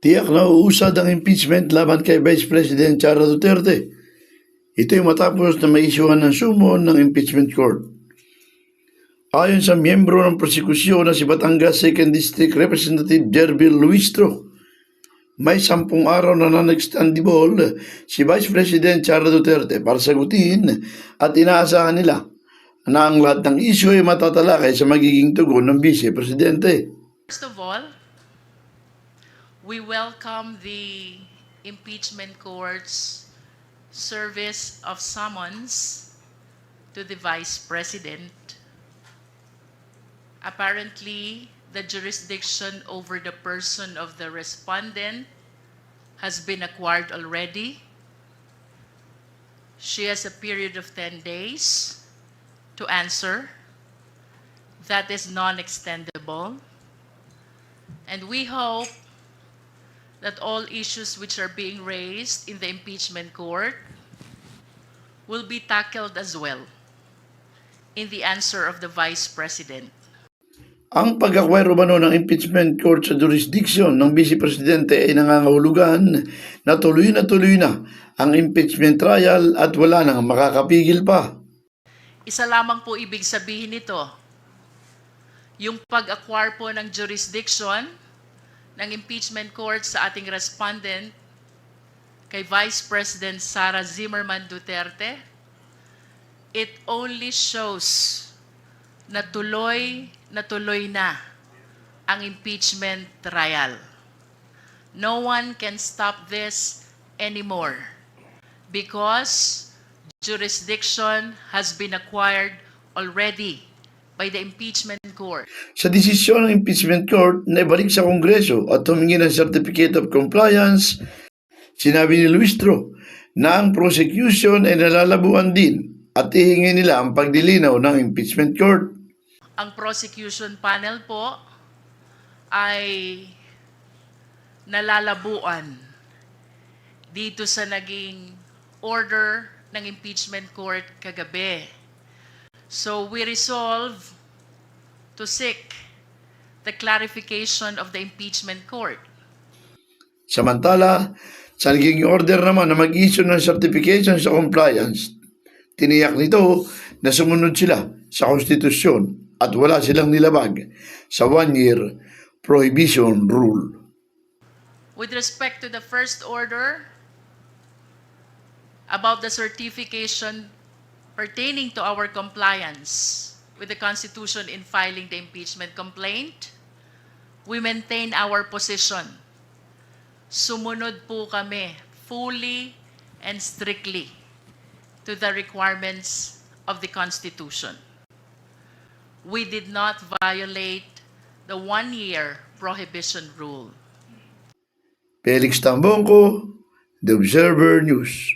Tiyak na uusad ang impeachment laban kay Vice President Sara Duterte. Ito'y matapos na maisyuhan ng summon ng impeachment court. Ayon sa miyembro ng prosekusyon na si Batangas 2nd District Representative Jervil Luistro, may 10 araw na non-extendable si Vice President Sara Duterte para sagutin at inaasahan nila na ang lahat ng isyu ay matatalakay sa magiging tugon ng Vice Presidente. First of all, we welcome the impeachment court's service of summons to the Vice President. Apparently, the jurisdiction over the person of the respondent has been acquired already. She has a period of 10 days to answer. That is non-extendable. And we hope that all issues which are being raised in the impeachment court will be tackled as well in the answer of the Vice President. Ang pag-acquire umano ng impeachment court sa jurisdiction ng Vice Presidente ay nangangahulugan na tuloy na ang impeachment trial at wala nang makakapigil pa. Isa lamang po ibig sabihin nito, yung pag-acquire po ng jurisdiction ng impeachment court sa ating respondent kay Vice President Sara Zimmerman Duterte, it only shows na tuloy na ang impeachment trial. No one can stop this anymore because jurisdiction has been acquired already by the impeachment court. Sa desisyon ng impeachment court na ibalik sa Kongreso at humingi ng Certificate of Compliance, sinabi ni Luistro na ang prosecution ay nalalabuan din at ihingi nila ang pagdilinaw ng impeachment court. Ang prosecution panel po ay nalalabuan dito sa naging order ng impeachment court kagabi. So we resolve to seek the clarification of the impeachment court. Samantala, sa naging order naman na mag-issue ng certification sa compliance, tiniyak nito na sumunod sila sa konstitusyon at wala silang nilabag sa 1-year prohibition rule. With respect to the first order about the certification pertaining to our compliance with the Constitution in filing the impeachment complaint, we maintain our position. Sumunod po kami fully and strictly to the requirements of the Constitution. We did not violate the 1-year prohibition rule. Felix Tambongco, The Observer News.